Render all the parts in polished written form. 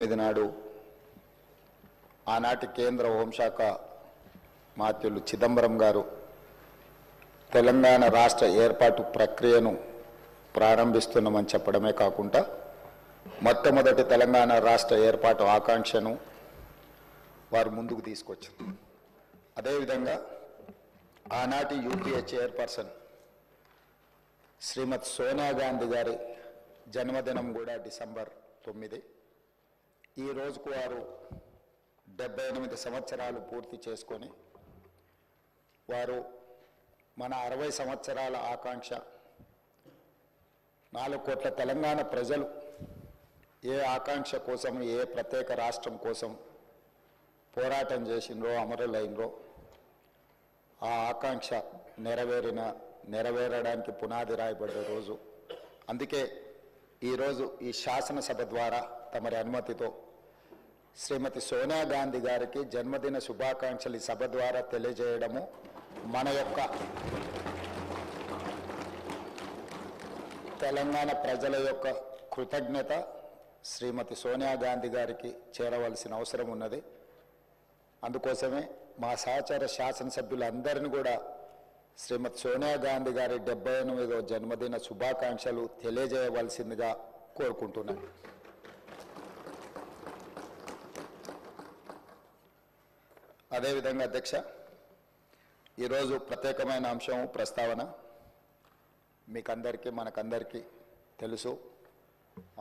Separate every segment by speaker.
Speaker 1: నాడు ఆనాటి కేంద్ర హోంశాఖ మాత్యులు చిదంబరం గారు తెలంగాణ రాష్ట్ర ఏర్పాటు ప్రక్రియను ప్రారంభిస్తున్నామని చెప్పడమే కాకుండా మొట్టమొదటి తెలంగాణ రాష్ట్ర ఏర్పాటు ఆకాంక్షను వారు ముందుకు తీసుకొచ్చారు. అదేవిధంగా ఆనాటి యూపీఏ చైర్పర్సన్ శ్రీమతి సోనియా గాంధీ గారి జన్మదినం కూడా డిసెంబర్ 9. ఈ రోజుకు వారు 78 సంవత్సరాలు పూర్తి చేసుకొని వారు మన 60 సంవత్సరాల ఆకాంక్ష 4 కోట్ల తెలంగాణ ప్రజలు ఏ ఆకాంక్ష కోసం ఏ ప్రత్యేక రాష్ట్రం కోసం పోరాటం చేసినరో అమరులైనరో ఆ ఆకాంక్ష నెరవేరడానికి పునాది రాయబడ్డ రోజు. అందుకే ఈరోజు ఈ శాసనసభ ద్వారా తమరి అనుమతితో శ్రీమతి సోనియా గాంధీ గారికి జన్మదిన శుభాకాంక్షలు ఈ సభ ద్వారా తెలియజేయడము మన యొక్క తెలంగాణ ప్రజల యొక్క కృతజ్ఞత శ్రీమతి సోనియా గాంధీ గారికి చేరవలసిన అవసరం ఉన్నది. అందుకోసమే మా సహచర శాసనసభ్యులందరినీ కూడా శ్రీమతి సోనియా గాంధీ గారి 78వ జన్మదిన శుభాకాంక్షలు తెలియజేయవలసిందిగా కోరుకుంటున్నాను. అదేవిధంగా అధ్యక్ష, ఈరోజు ప్రత్యేకమైన అంశం ప్రస్తావన మీకందరికీ మనకందరికీ తెలుసు.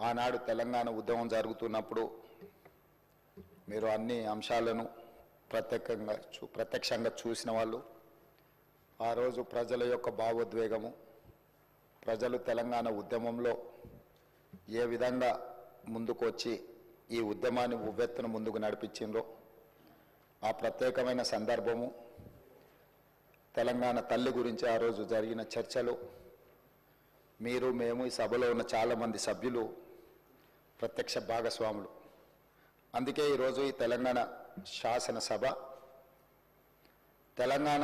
Speaker 1: ఆనాడు తెలంగాణ ఉద్యమం జరుగుతున్నప్పుడు మీరు అన్ని అంశాలను ప్రత్యక్షంగా చూసిన వాళ్ళు. ఆ రోజు ప్రజల యొక్క భావోద్వేగము, ప్రజలు తెలంగాణ ఉద్యమంలో ఏ విధంగా ముందుకు వచ్చి ఈ ఉద్యమాన్ని ఉవ్వెత్తున ముందుకు నడిపించిందో ఆ ప్రత్యేకమైన సందర్భము, తెలంగాణ తల్లి గురించి ఆ రోజు జరిగిన చర్చలు, మీరు మేము ఈ సభలో ఉన్న చాలామంది సభ్యులు ప్రత్యక్ష భాగస్వాములు. అందుకే ఈరోజు ఈ తెలంగాణ శాసనసభ తెలంగాణ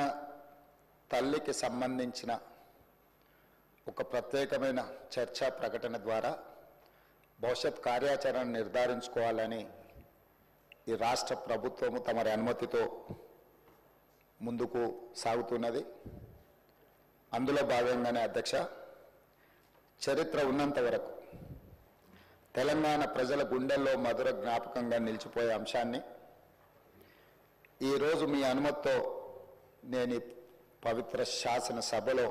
Speaker 1: తల్లికి సంబంధించిన ఒక ప్రత్యేకమైన చర్చా ప్రకటన ద్వారా భవిష్యత్ కార్యాచరణ నిర్ధారించుకోవాలని ఈ రాష్ట్ర ప్రభుత్వము తమరి అనుమతితో ముందుకు సాగుతున్నది. అందులో భాగంగానే అధ్యక్ష, చరిత్ర ఉన్నంత వరకు తెలంగాణ ప్రజల గుండెల్లో మధుర జ్ఞాపకంగా నిలిచిపోయే అంశాన్ని ఈరోజు మీ అనుమతితో నేను ఈ పవిత్ర శాసనసభలో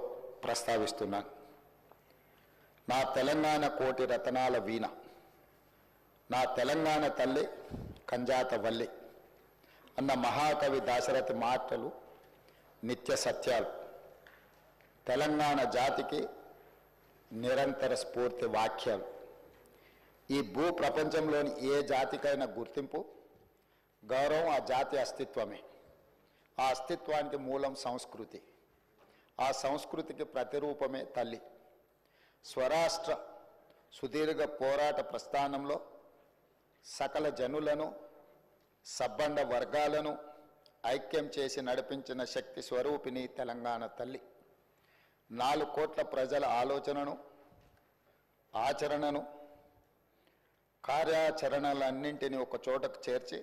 Speaker 1: ప్రస్తావిస్తున్నాను. నా తెలంగాణ కోటి రతనాల వీణ, నా తెలంగాణ తల్లి కంజాత వల్లి అన్న మహాకవి దాశరథి మాటలు నిత్య సత్యాలు, తెలంగాణ జాతికి నిరంతర స్ఫూర్తి వాక్యాలు. ఈ భూ ప్రపంచంలోని ఏ జాతికైనా గుర్తింపు, గౌరవం ఆ జాతి అస్తిత్వమే. ఆ అస్తిత్వానికి మూలం సంస్కృతి, ఆ సంస్కృతికి ప్రతిరూపమే తల్లి. స్వరాష్ట్ర సుదీర్ఘ పోరాట ప్రస్థానంలో సకల జనులను, సబ్బండ వర్గాలను ఐక్యం చేసి నడిపించిన శక్తి స్వరూపిణి తెలంగాణ తల్లి. 4 కోట్ల ప్రజల ఆలోచనను, ఆచరణను, కార్యాచరణలన్నింటినీ ఒక చోటకు చేర్చి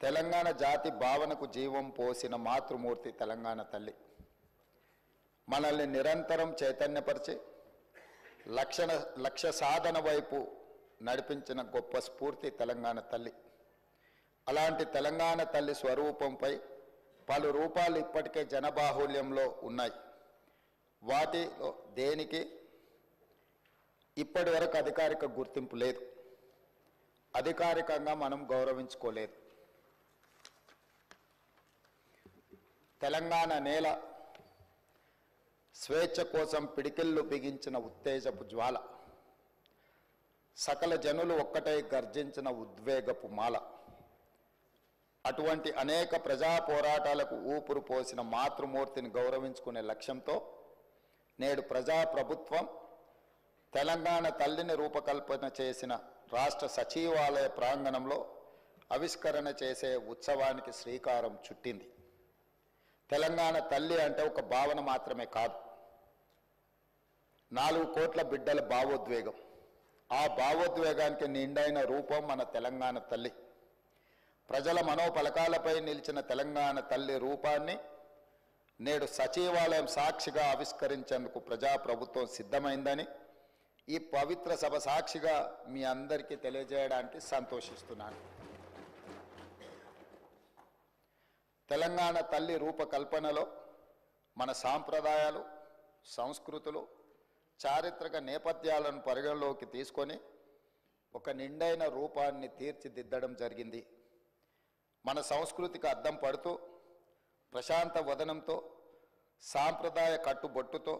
Speaker 1: తెలంగాణ జాతి భావనకు జీవం పోసిన మాతృమూర్తి తెలంగాణ తల్లి. మనల్ని నిరంతరం చైతన్యపరిచి లక్ష్య సాధన వైపు నడిపించిన గొప్ప స్ఫూర్తి తెలంగాణ తల్లి. అలాంటి తెలంగాణ తల్లి స్వరూపంపై పలు రూపాలు ఇప్పటికే జనబాహుల్యంలో ఉన్నాయి. వాటిలో దేనికి ఇప్పటి వరకు అధికారిక గుర్తింపు లేదు, అధికారికంగా మనం గౌరవించుకోలేదు. తెలంగాణ నేల స్వేచ్ఛ కోసం పిడికిళ్ళు బిగించిన ఉత్తేజపు జ్వాల, సకల జనులు ఒక్కటై గర్జించిన ఉద్వేగపు మాల. అటువంటి అనేక ప్రజా పోరాటాలకు ఊపిరి పోసిన మాతృమూర్తిని గౌరవించుకునే లక్ష్యంతో నేడు ప్రజాప్రభుత్వం తెలంగాణ తల్లిని రూపకల్పన చేసిన రాష్ట్ర సచివాలయ ప్రాంగణంలో ఆవిష్కరణ చేసే ఉత్సవానికి శ్రీకారం చుట్టింది. తెలంగాణ తల్లి అంటే ఒక భావన మాత్రమే కాదు, 4 కోట్ల బిడ్డల భావోద్వేగం, ఆ భావోద్వేగానికి నిండైన రూపం మన తెలంగాణ తల్లి. ప్రజల మనోపలకాలపై నిలిచిన తెలంగాణ తల్లి రూపాన్ని నేడు సచివాలయం సాక్షిగా ఆవిష్కరించేందుకు ప్రజాప్రభుత్వం సిద్ధమైందని ఈ పవిత్ర సభ సాక్షిగా మీ అందరికీ తెలియజేయడానికి సంతోషిస్తున్నాను. తెలంగాణ తల్లి రూపకల్పనలో మన సాంప్రదాయాలు, సంస్కృతులు, చారిత్రక నేపథ్యాలను పరిగణలోకి తీసుకొని ఒక నిండైన రూపాన్ని తీర్చిదిద్దడం జరిగింది. మన సంస్కృతికి అద్దం పడుతూ ప్రశాంత వదనంతో, సాంప్రదాయ కట్టుబొట్టుతో,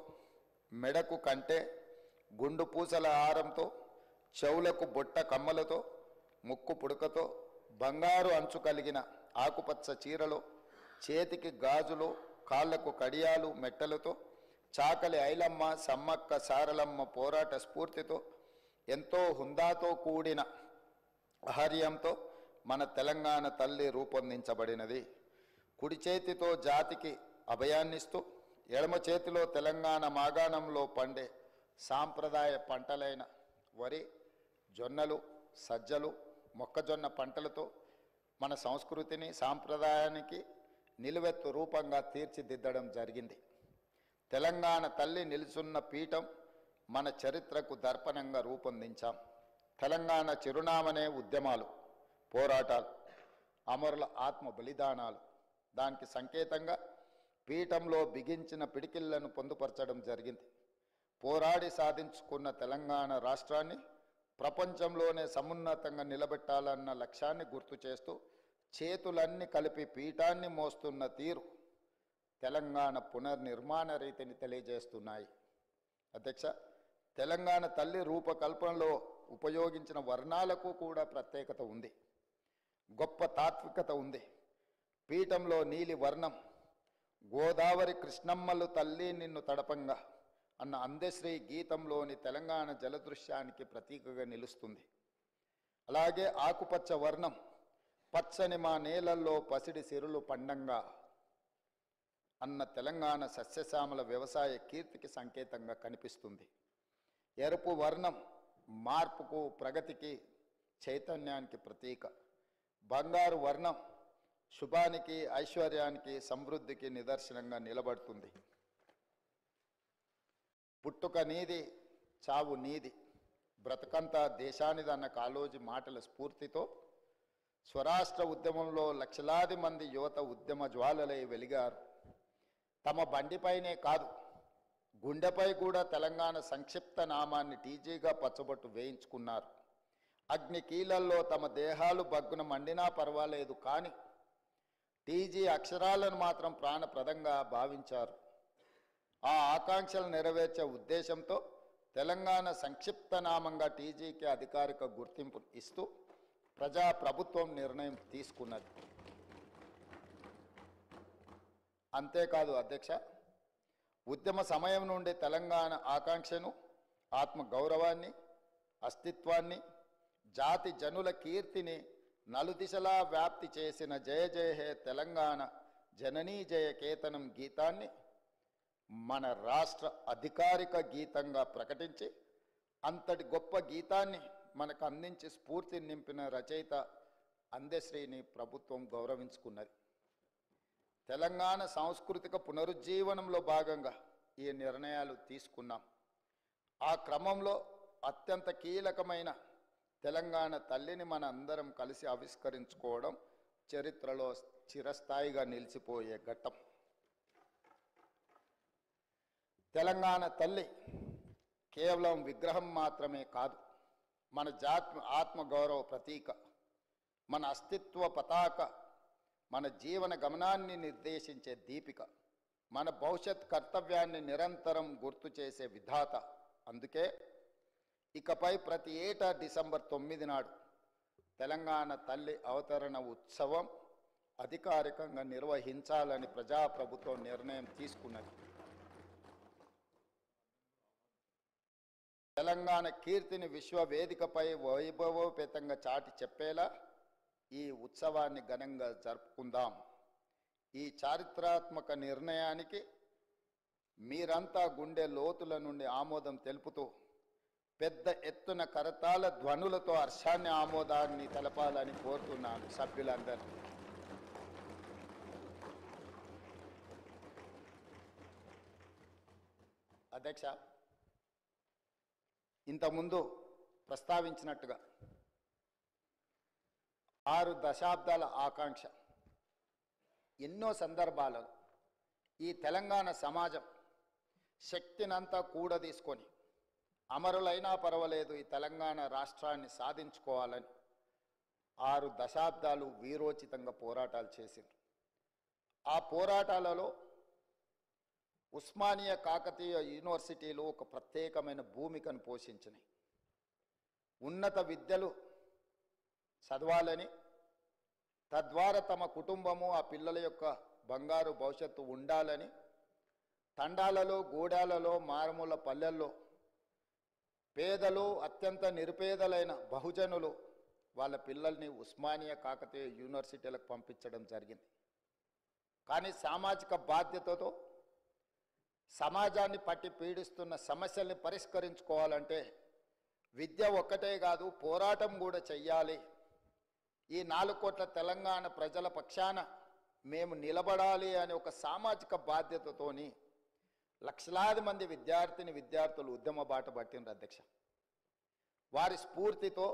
Speaker 1: మెడకు కంటే, గుండు పూసల హారంతో, చెవులకు బొట్ట కమ్మలతో, ముక్కు పుడకతో, బంగారు అంచు కలిగిన ఆకుపచ్చ చీరలో, చేతికి గాజులు, కాళ్లకు కడియాలు మెట్టలతో, చాకలి ఐలమ్మ, సమ్మక్క సారలమ్మ పోరాట స్ఫూర్తితో, ఎంతో హుందాతో కూడిన ఆహార్యంతో మన తెలంగాణ తల్లి రూపొందించబడినది. కుడి చేతితో జాతికి అభయాన్నిస్తూ, ఎడమ చేతిలో తెలంగాణ మాగాణంలో పండే సాంప్రదాయ పంటలైన వరి, జొన్నలు, సజ్జలు, మొక్కజొన్న పంటలతో మన సంస్కృతిని, సాంప్రదాయానికి నిలువెత్తు రూపంగా తీర్చిదిద్దడం జరిగింది. తెలంగాణ తల్లి నిలుచున్న పీఠం మన చరిత్రకు దర్పణంగా రూపొందించాం. తెలంగాణ చిరునామనే ఉద్యమాలు, పోరాటాలు, అమరుల ఆత్మ బలిదానాలు. దానికి సంకేతంగా పీఠంలో బిగించిన పిడికిళ్లను పొందుపరచడం జరిగింది. పోరాడి సాధించుకున్న తెలంగాణ రాష్ట్రాన్ని ప్రపంచంలోనే సమున్నతంగా నిలబెట్టాలన్న లక్ష్యాన్ని గుర్తు చేస్తూ చేతులన్నీ కలిపి పీఠాన్ని మోస్తున్న తీరు తెలంగాణ పునర్నిర్మాణ రీతిని తెలియజేస్తున్నాయి. అధ్యక్ష, తెలంగాణ తల్లి రూపకల్పనలో ఉపయోగించిన వర్ణాలకు కూడా ప్రత్యేకత ఉంది, గొప్ప తాత్వికత ఉంది. పీఠంలో నీలి వర్ణం గోదావరి కృష్ణమ్మలు తల్లి నిన్ను తడపంగా అన్న అందశ్రీ గీతంలోని తెలంగాణ జలదృశ్యానికి ప్రతీకగా నిలుస్తుంది. అలాగే ఆకుపచ్చ వర్ణం పచ్చని మా నేలల్లో పసిడి సిరులు పండంగా అన్న తెలంగాణ సస్యశ్యామల వ్యవసాయ కీర్తికి సంకేతంగా కనిపిస్తుంది. ఎరుపు వర్ణం మార్పుకు, ప్రగతికి, చైతన్యానికి ప్రతీక. బంగారు వర్ణం శుభానికి, ఐశ్వర్యానికి, సమృద్ధికి నిదర్శనంగా నిలబడుతుంది. పుట్టుక నీది, చావు నీది, బ్రతకంతా దేశానిదన్న కాళోజీ మాటల స్ఫూర్తితో స్వరాష్ట్ర ఉద్యమంలో లక్షలాది మంది యువత ఉద్యమ జ్వాలలై వెలిగారు. తమ బండిపైనే కాదు, గుండెపై కూడా తెలంగాణ సంక్షిప్త నామాన్ని టీజీగా పచ్చబొట్టు వేయించుకున్నారు. అగ్ని కీలల్లో తమ దేహాలు బగ్గున మండినా పర్వాలేదు, కానీ టీజీ అక్షరాలను మాత్రం ప్రాణప్రదంగా భావించారు. ఆ ఆకాంక్షలు నెరవేర్చే ఉద్దేశంతో తెలంగాణ సంక్షిప్త నామంగా టీజీకి అధికారిక గుర్తింపు ఇస్తూ ప్రజాప్రభుత్వం నిర్ణయం తీసుకున్నది. అంతేకాదు అధ్యక్ష, ఉద్యమ సమయం నుండి తెలంగాణ ఆకాంక్షను, ఆత్మగౌరవాన్ని, అస్తిత్వాన్ని, జాతి జనుల కీర్తిని నలుదిశలా వ్యాప్తి చేసిన జయ జయ హే తెలంగాణ జననీ జయ కేతనం గీతాన్ని మన రాష్ట్ర అధికారిక గీతంగా ప్రకటించి అంతటి గొప్ప గీతాన్ని మనకు అందించి స్ఫూర్తిని నింపిన రచయిత అందశ్రీని ప్రభుత్వం గౌరవించుకున్నది. తెలంగాణ సాంస్కృతిక పునరుజ్జీవనంలో భాగంగా ఈ నిర్ణయాలు తీసుకున్నాం. ఆ క్రమంలో అత్యంత కీలకమైన తెలంగాణ తల్లిని మన అందరం కలిసి ఆవిష్కరించుకోవడం చరిత్రలో చిరస్థాయిగా నిలిచిపోయే ఘట్టం. తెలంగాణ తల్లి కేవలం విగ్రహం మాత్రమే కాదు, మన జాతి ఆత్మగౌరవ ప్రతీక, మన అస్తిత్వ పతాక, మన జీవన గమనాన్ని నిర్దేశించే దీపిక, మన భవిష్యత్ కర్తవ్యాన్ని నిరంతరం గుర్తు చేసే విధాత. అందుకే ఇకపై ప్రతి ఏటా డిసెంబర్ 9 నాడు తెలంగాణ తల్లి అవతరణ ఉత్సవం అధికారికంగా నిర్వహించాలని ప్రజాప్రభుత్వం నిర్ణయం తీసుకున్నది. తెలంగాణ కీర్తిని విశ్వవేదికపై వైభవోపేతంగా చాటి చెప్పేలా ఈ ఉత్సవాన్ని ఘనంగా జరుపుకుందాం. ఈ చారిత్రాత్మక నిర్ణయానికి మీరంతా గుండె లోతుల నుండి ఆమోదం తెలుపుతూ పెద్ద ఎత్తున కరతాళ ధ్వనులతో హర్షాన్ని ఆమోదాన్ని తెలపాలని కోరుతున్నాను సభ్యులందరినీ. అధ్యక్ష, ఇంతకుముందు ప్రస్తావించినట్టుగా 6 దశాబ్దాల ఆకాంక్ష ఎన్నో సందర్భాలలో ఈ తెలంగాణ సమాజం శక్తినంతా కూడదీసుకొని అమరులైనా పర్వాలేదు ఈ తెలంగాణ రాష్ట్రాన్ని సాధించుకోవాలని 6 దశాబ్దాలు వీరోచితంగా పోరాటాలు చేసింది. ఆ పోరాటాలలో ఉస్మానియా కాకతీయ యూనివర్సిటీలు ఒక ప్రత్యేకమైన భూమికను పోషించినాయి. ఉన్నత విద్యలు చదవాలని, తద్వారా తమ కుటుంబము ఆ పిల్లల యొక్క బంగారు భవిష్యత్తు ఉండాలని తండాలలో, గూడాలలో, మారుమూల పల్లెల్లో పేదలు, అత్యంత నిరుపేదలైన బహుజనులు వాళ్ళ పిల్లల్ని ఉస్మానియా కాకతీయ యూనివర్సిటీలకు పంపించడం జరిగింది. కానీ సామాజిక బాధ్యతతో సమాజాన్ని పట్టి పీడిస్తున్న సమస్యల్ని పరిష్కరించుకోవాలంటే విద్య ఒక్కటే కాదు, పోరాటం కూడా చెయ్యాలి. ఈ 4 కోట్ల తెలంగాణ ప్రజల పక్షాన మేము నిలబడాలి అనే ఒక సామాజిక బాధ్యతతోని లక్షలాది మంది విద్యార్థులు ఉద్యమ బాట పట్టినారు అధ్యక్ష. వారి స్ఫూర్తితో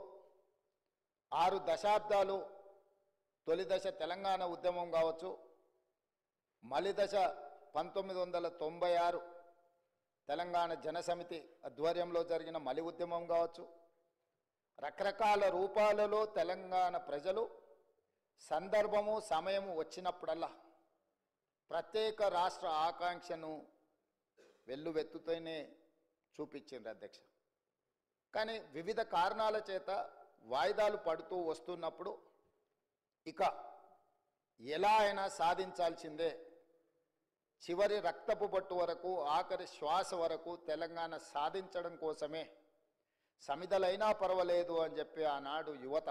Speaker 1: 6 దశాబ్దాలు తొలి దశ తెలంగాణ ఉద్యమం కావచ్చు, మలి దశ 1996 తెలంగాణ జనసమితి ఆధ్వర్యంలో జరిగిన మలి ఉద్యమం కావచ్చు, రకరకాల రూపాలలో తెలంగాణ ప్రజలు సందర్భము సమయము వచ్చినప్పుడల్లా ప్రత్యేక రాష్ట్ర ఆకాంక్షను వెల్లువెత్తుతూనే చూపించింది అధ్యక్ష. కానీ వివిధ కారణాల చేత వాయిదాలు పడుతూ వస్తున్నప్పుడు ఇక ఎలా అయినా సాధించాల్సిందే, చివరి రక్తపు బొట్టు వరకు, ఆఖరి శ్వాస వరకు తెలంగాణ సాధించడం కోసమే సమిధలైనా పర్వాలేదు అని చెప్పి ఆనాడు యువత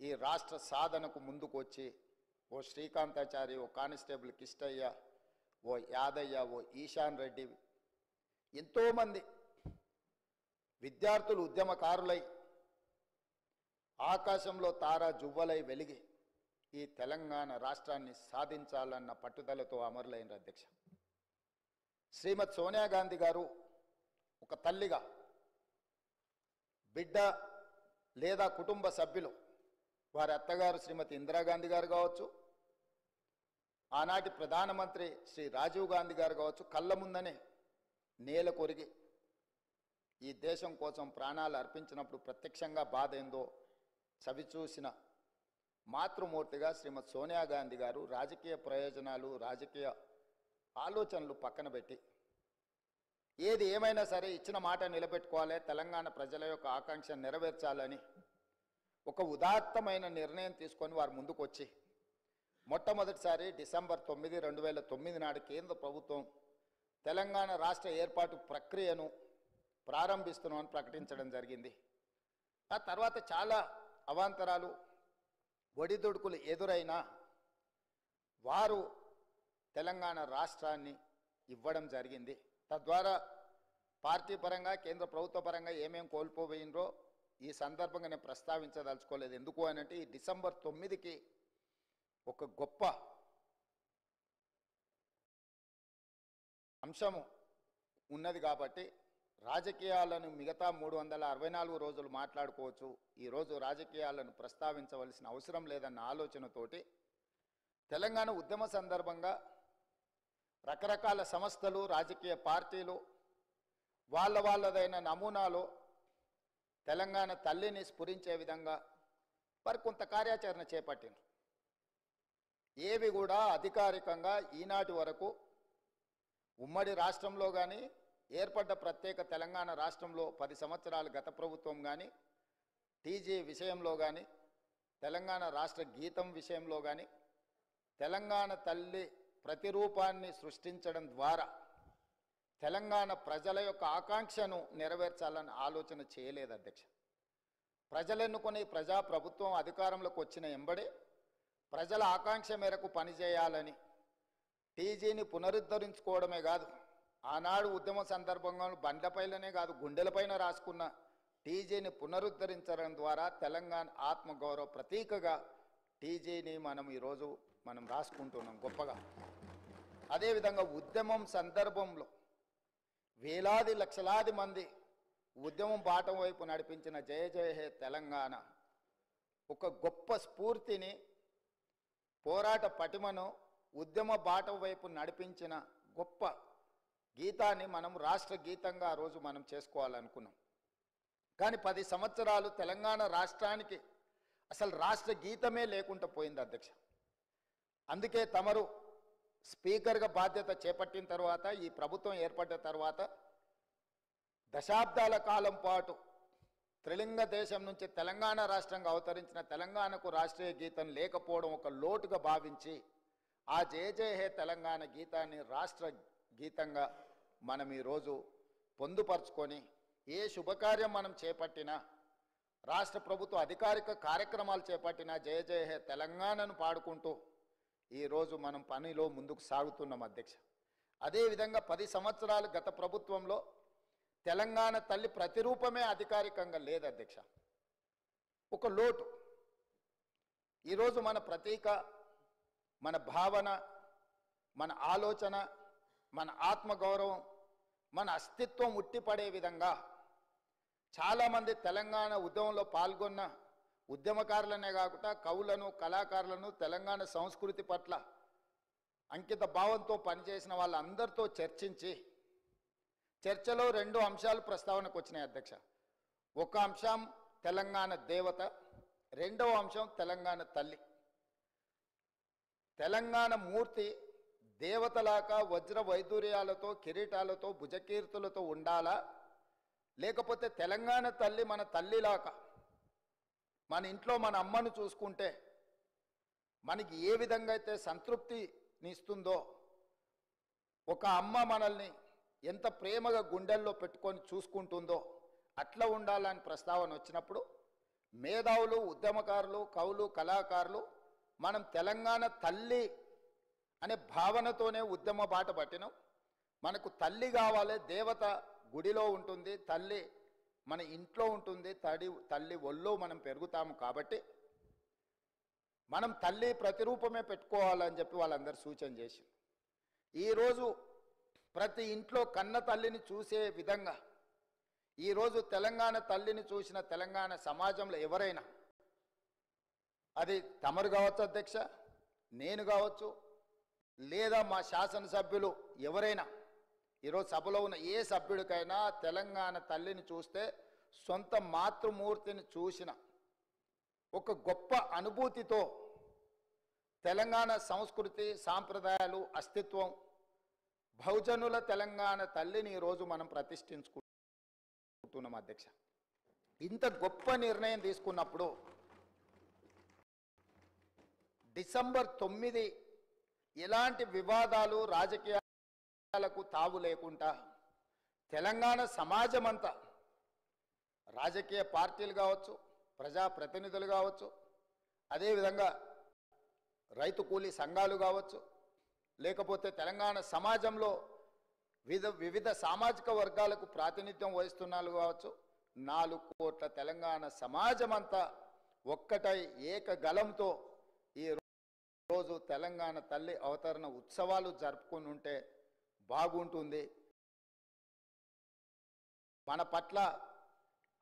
Speaker 1: ఈ రాష్ట్ర సాధనకు ముందుకు వచ్చి ఓ శ్రీకాంతాచారి, ఓ కానిస్టేబుల్ కిష్టయ్య, ఓ యాదయ్య, ఓ ఈశాన్ రెడ్డి, ఎంతోమంది విద్యార్థులు ఉద్యమకారులై ఆకాశంలో తారా జువ్వలై వెలిగి ఈ తెలంగాణ రాష్ట్రాన్ని సాధించాలన్న పట్టుదలతో అమరులైన అధ్యక్ష. శ్రీమతి సోనియా గాంధీ గారు ఒక తల్లిగా బిడ్డ లేదా కుటుంబ సభ్యులు, వారి అత్తగారు శ్రీమతి ఇందిరాగాంధీ గారు కావచ్చు, ఆనాటి ప్రధానమంత్రి శ్రీ రాజీవ్ గాంధీ గారు కావచ్చు, కళ్ళ ముందనే నేల కొరిగి ఈ దేశం కోసం ప్రాణాలు అర్పించినప్పుడు ప్రత్యక్షంగా బాధ ఏందో చవిచూసిన మాతృమూర్తిగా శ్రీమతి సోనియా గాంధీ గారు రాజకీయ ప్రయోజనాలు, రాజకీయ ఆలోచనలు పక్కన పెట్టి ఏది ఏమైనా సరే ఇచ్చిన మాట నిలబెట్టుకోవాలి, తెలంగాణ ప్రజల యొక్క ఆకాంక్ష నెరవేర్చాలని ఒక ఉదాత్తమైన నిర్ణయం తీసుకొని వారు ముందుకు వచ్చి మొట్టమొదటిసారి డిసెంబర్ 9, 2009 నాడు కేంద్ర ప్రభుత్వం తెలంగాణ రాష్ట్ర ఏర్పాటు ప్రక్రియను ప్రారంభిస్తున్నామని ప్రకటించడం జరిగింది. ఆ తర్వాత చాలా అవాంతరాలు, ఒడిదుడుకులు ఎదురైనా వారు తెలంగాణ రాష్ట్రాన్ని ఇవ్వడం జరిగింది. తద్వారా పార్టీ పరంగా, కేంద్ర ప్రభుత్వ పరంగా ఏమేం కోల్పోయినరో ఈ సందర్భంగా నేను ప్రస్తావించదలుచుకోలేదు. ఎందుకు అనంటే ఈ డిసెంబర్ 9కి ఒక గొప్ప అంశము ఉన్నది కాబట్టి రాజకీయాలను మిగతా 364 రోజులు మాట్లాడుకోవచ్చు, ఈరోజు రాజకీయాలను ప్రస్తావించవలసిన అవసరం లేదన్న ఆలోచనతోటి తెలంగాణ ఉద్యమ సందర్భంగా రకరకాల సంస్థలు, రాజకీయ పార్టీలు వాళ్ళదైన నమూనాలో తెలంగాణ తల్లిని స్ఫురించే విధంగా వారు కొంత కార్యాచరణ చేపట్టినారు. ఏవి కూడా అధికారికంగా ఈనాటి వరకు ఉమ్మడి రాష్ట్రంలో కానీ, ఏర్పడ్డ ప్రత్యేక తెలంగాణ రాష్ట్రంలో 10 సంవత్సరాలు గత ప్రభుత్వం కానీ, టీజీ విషయంలో కానీ, తెలంగాణ రాష్ట్ర గీతం విషయంలో కానీ, తెలంగాణ తల్లి ప్రతిరూపాన్ని సృష్టించడం ద్వారా తెలంగాణ ప్రజల యొక్క ఆకాంక్షను నెరవేర్చాలని ఆలోచన చేయలేదు అధ్యక్ష. ప్రజలెన్నుకొని ప్రజాప్రభుత్వం అధికారంలోకి వచ్చిన ఎంబడే ప్రజల ఆకాంక్ష మేరకు పనిచేయాలని టీజీని పునరుద్ధరించుకోవడమే కాదు, ఆనాడు ఉద్యమ సందర్భంగా బండ్లపైలనే కాదు గుండెలపైన రాసుకున్న టీజీని పునరుద్ధరించడం ద్వారా తెలంగాణ ఆత్మగౌరవ ప్రతీకగా టీజీని మనం ఈరోజు మనం రాసుకుంటున్నాం గొప్పగా. అదేవిధంగా ఉద్యమం సందర్భంలో వేలాది లక్షలాది మంది ఉద్యమం బాటం వైపు నడిపించిన జయ జయ హే తెలంగాణ ఒక గొప్ప స్ఫూర్తిని, పోరాట పటిమను, ఉద్యమ బాటం వైపు నడిపించిన గొప్ప గీతాన్ని మనం రాష్ట్ర గీతంగా ఆ రోజు మనం చేసుకోవాలనుకున్నాం. కానీ 10 సంవత్సరాలు తెలంగాణ రాష్ట్రానికి అసలు రాష్ట్ర గీతమే లేకుండా పోయింది అధ్యక్ష. అందుకే తమరు స్పీకర్గా బాధ్యత చేపట్టిన తర్వాత, ఈ ప్రభుత్వం ఏర్పడ్డ తర్వాత దశాబ్దాల కాలం పాటు త్రిలింగ దేశం నుంచి తెలంగాణ రాష్ట్రంగా అవతరించిన తెలంగాణకు రాష్ట్రీయ గీతం లేకపోవడం ఒక లోటుగా భావించి ఆ జయ జయ హే తెలంగాణ గీతాన్ని రాష్ట్ర గీతంగా మనం ఈరోజు పొందుపరుచుకొని ఏ శుభకార్యం మనం చేపట్టినా, రాష్ట్ర ప్రభుత్వ అధికారిక కార్యక్రమాలు చేపట్టినా జయ జయ హే తెలంగాణను పాడుకుంటూ ఈరోజు మనం పనిలో ముందుకు సాగుతున్నాం అధ్యక్ష. అదేవిధంగా 10 సంవత్సరాలు గత ప్రభుత్వంలో తెలంగాణ తల్లి ప్రతిరూపమే అధికారికంగా లేదు అధ్యక్ష. ఒక లోటు. ఈరోజు మన ప్రతీక, మన భావన, మన ఆలోచన, మన ఆత్మగౌరవం, మన అస్తిత్వం ఉట్టిపడే విధంగా చాలామంది తెలంగాణ ఉద్యమంలో పాల్గొన్న ఉద్యమకారులనే కాకుండా కవులను, కళాకారులను, తెలంగాణ సంస్కృతి పట్ల అంకిత భావంతో పనిచేసిన వాళ్ళందరితో చర్చించి చర్చలో 2 అంశాలు ప్రస్తావనకు వచ్చినాయి అధ్యక్ష. ఒక అంశం తెలంగాణ దేవత, రెండవ అంశం తెలంగాణ తల్లి. తెలంగాణ మూర్తి దేవతలాగా వజ్ర వైదూర్యాలతో, కిరీటాలతో, భుజకీర్తులతో ఉండాలా, లేకపోతే తెలంగాణ తల్లి మన తల్లిలాగా మన ఇంట్లో మన అమ్మను చూసుకుంటే మనకి ఏ విధంగా అయితే సంతృప్తినిస్తుందో, ఒక అమ్మ మనల్ని ఎంత ప్రేమగా గుండెల్లో పెట్టుకొని చూసుకుంటుందో అట్లా ఉండాలని ప్రస్తావన వచ్చినప్పుడు మేధావులు, ఉద్యమకారులు, కవులు, కళాకారులు మనం తెలంగాణ తల్లి అనే భావనతోనే ఉద్యమ బాట పట్టినాం. మనకు తల్లి కావాలి, దేవత గుడిలో ఉంటుంది, తల్లి మన ఇంట్లో ఉంటుంది, తల్లి ఒళ్ళో మనం పెరుగుతాము కాబట్టి మనం తల్లి ప్రతిరూపమే పెట్టుకోవాలని చెప్పి వాళ్ళందరూ సూచన చేసి ఈరోజు ప్రతి ఇంట్లో కన్న తల్లిని చూసే విధంగా ఈరోజు తెలంగాణ తల్లిని చూసిన తెలంగాణ సమాజంలో ఎవరైనా, అది తమరు కావచ్చు అధ్యక్ష, నేను కావచ్చు, లేదా మా శాసనసభ్యులు ఎవరైనా, ఈరోజు సభలో ఉన్న ఏ సభ్యుడికైనా తెలంగాణ తల్లిని చూస్తే సొంత మాతృమూర్తిని చూసిన ఒక గొప్ప అనుభూతితో తెలంగాణ సంస్కృతి, సాంప్రదాయాలు, అస్తిత్వం, బహుజనుల తెలంగాణ తల్లిని ఈరోజు మనం ప్రతిష్ఠించుకుంటున్నాం అధ్యక్ష. ఇంత గొప్ప నిర్ణయం తీసుకున్నప్పుడు డిసెంబర్ 9 ఎలాంటి వివాదాలు, రాజకీయాలకు తావు లేకుండా తెలంగాణ సమాజం అంతా, రాజకీయ పార్టీలు కావచ్చు, ప్రజాప్రతినిధులు కావచ్చు, అదేవిధంగా రైతు కూలీ సంఘాలు కావచ్చు, లేకపోతే తెలంగాణ సమాజంలో వివిధ సామాజిక వర్గాలకు ప్రాతినిధ్యం వహిస్తున్నారు కావచ్చు, 4 కోట్ల తెలంగాణ సమాజం అంతా ఒక్కటై ఏకగలంతో ఈరోజు తెలంగాణ తల్లి అవతరణ ఉత్సవాలు జరుపుకుని ఉంటే బాగుంటుంది. మన పట్ల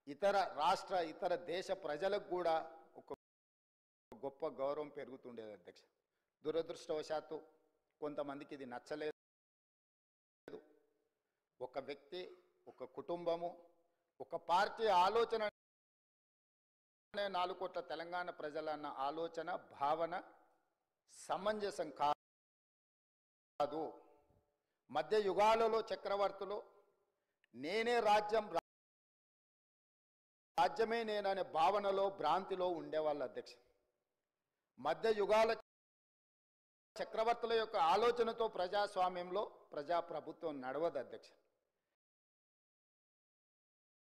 Speaker 1: ఇతర రాష్ట్ర, ఇతర దేశ ప్రజలకు కూడా ఒక గొప్ప గౌరవం పెరుగుతుండేది అధ్యక్ష. దురదృష్టవశాత్తు కొంతమందికి ఇది నచ్చలేదు. ఒక వ్యక్తి, ఒక కుటుంబము, ఒక పార్టీ ఆలోచన 4 కోట్ల తెలంగాణ ప్రజలన్న ఆలోచన, భావన సమంజసం కాదు. మధ్య యుగాలలో చక్రవర్తులు నేనే రాజ్యం, రాజ్యమే నేననే భావనలో, భ్రాంతిలో ఉండేవాళ్ళు అధ్యక్ష. మధ్య యుగాల చక్రవర్తుల యొక్క ఆలోచనతో ప్రజాస్వామ్యంలో ప్రజాప్రభుత్వం నడవదు అధ్యక్ష.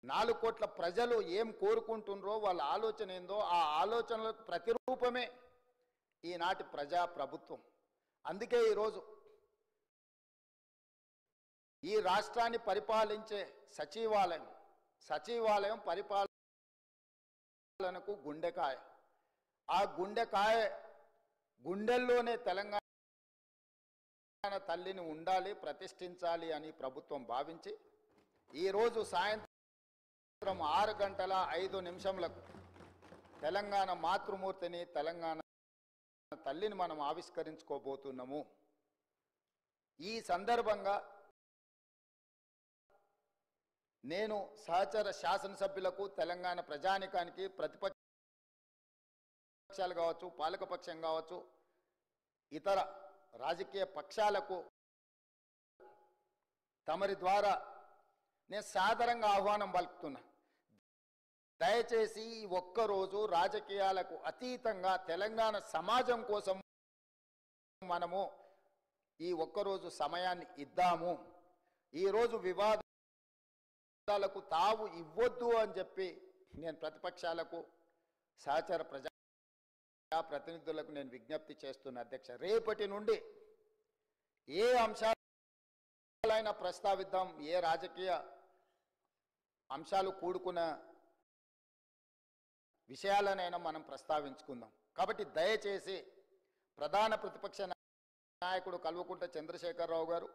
Speaker 1: 4 కోట్ల ప్రజలు ఏం కోరుకుంటున్నారో, వాళ్ళ ఆలోచన ఏందో, ఆ ఆలోచనలకు ప్రతిరూపమే ఈనాటి ప్రజాప్రభుత్వం. అందుకే ఈరోజు ఈ రాష్ట్రాన్ని పరిపాలించే సచివాలయం పరిపాలనకు గుండెకాయ. ఆ గుండెకాయ గుండెల్లోనే తెలంగాణ తల్లిని ఉండాలి, ప్రతిష్ఠించాలి అని ప్రభుత్వం భావించి ఈరోజు సాయంత్రం 6:05 తెలంగాణ మాతృమూర్తిని, తెలంగాణ తల్లిని మనం ఆవిష్కరించుకోబోతున్నాము. ఈ సందర్భంగా నేను సహచర శాసనసభ్యులకు, తెలంగాణ ప్రజానికానికి, ప్రతిపక్షాలు కావచ్చు, పాలకపక్షం కావచ్చు, ఇతర రాజకీయ పక్షాలకు తమరి ద్వారా నేను సాదరంగా ఆహ్వానం పలుకుతున్నా. దయచేసి ఈ ఒక్కరోజు రాజకీయాలకు అతీతంగా తెలంగాణ సమాజం కోసం మనము ఈ ఒక్కరోజు సమయాన్ని ఇద్దాము. ఈరోజు వివాదాలకు తావు ఇవ్వద్దు అని చెప్పి నేను ప్రతిపక్షాలకు, సహచర ప్రతినిధులకు నేను విజ్ఞప్తి చేస్తున్న అధ్యక్ష. రేపటి నుండి ఏ అంశాలైనా ప్రస్తావిద్దాం, ఏ రాజకీయ అంశాలు కూడుకున్న విషయాలనైనా మనం ప్రస్తావించుకుందాం. కాబట్టి దయచేసి ప్రధాన ప్రతిపక్ష నాయకుడు కల్వకుంట్ల చంద్రశేఖరరావు గారు,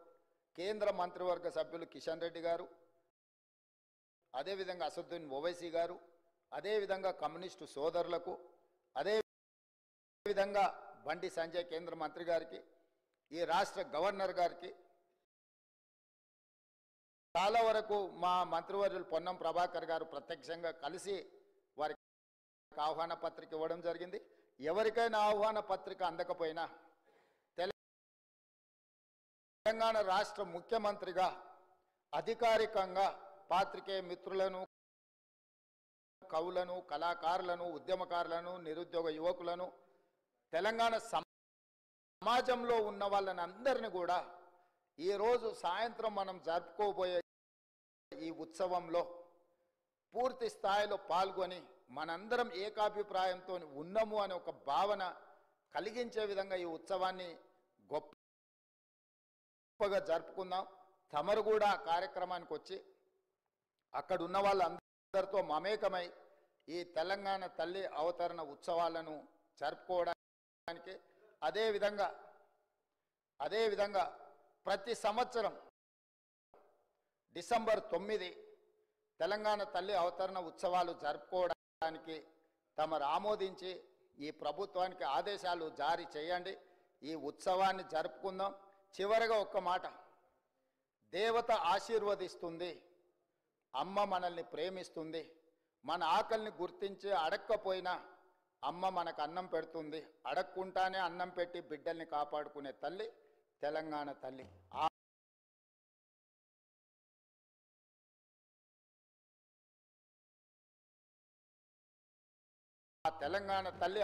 Speaker 1: కేంద్ర మంత్రివర్గ సభ్యులు కిషన్ రెడ్డి గారు, అదేవిధంగా అసదుద్దీన్ ఓవైసీ గారు, అదేవిధంగా కమ్యూనిస్టు సోదరులకు, అదేవిధంగా బండి సంజయ్ కేంద్ర మంత్రి గారికి, ఈ రాష్ట్ర గవర్నర్ గారికి, చాలా వరకు మా మంత్రివర్యులు పొన్నం ప్రభాకర్ గారు ప్రత్యక్షంగా కలిసి వారికి ఆహ్వాన పత్రిక ఇవ్వడం జరిగింది. ఎవరికైనా ఆహ్వాన పత్రిక అందకపోయినా తెలంగాణ రాష్ట్ర ముఖ్యమంత్రిగా అధికారికంగా పాత్రికేయ మిత్రులను, కవులను, కళాకారులను, ఉద్యమకారులను, నిరుద్యోగ యువకులను, తెలంగాణ సమాజంలో ఉన్న వాళ్ళని అందరినీ కూడా ఈరోజు సాయంత్రం మనం జరుపుకోబోయే ఈ ఉత్సవంలో పూర్తి స్థాయిలో పాల్గొని మనందరం ఏకాభిప్రాయంతో ఉన్నాము అనే ఒక భావన కలిగించే విధంగా ఈ ఉత్సవాన్ని గొప్పగా జరుపుకుందాం. తమరు కూడా కార్యక్రమానికి వచ్చి అక్కడ ఉన్న వాళ్ళందరితో మమేకమై ఈ తెలంగాణ తల్లి అవతరణ ఉత్సవాలను జరుపుకోవడానికి, అదేవిధంగా ప్రతి సంవత్సరం డిసెంబర్ 9 తెలంగాణ తల్లి అవతరణ ఉత్సవాలు జరుపుకోవడానికి తమరు ఆమోదించి ఈ ప్రభుత్వానికి ఆదేశాలు జారీ చేయండి. ఈ ఉత్సవాన్ని జరుపుకుందాం. చివరగా ఒక్క మాట, దేవత ఆశీర్వదిస్తుంది, అమ్మ మనల్ని ప్రేమిస్తుంది, మన ఆకలిని గుర్తించి అడక్కపోయినా అమ్మ మనకు అన్నం పెడుతుంది, అడక్కుంటానే అన్నం పెట్టి బిడ్డల్ని కాపాడుకునే తల్లి తెలంగాణ తల్లి. ఆ తెలంగాణ తల్లి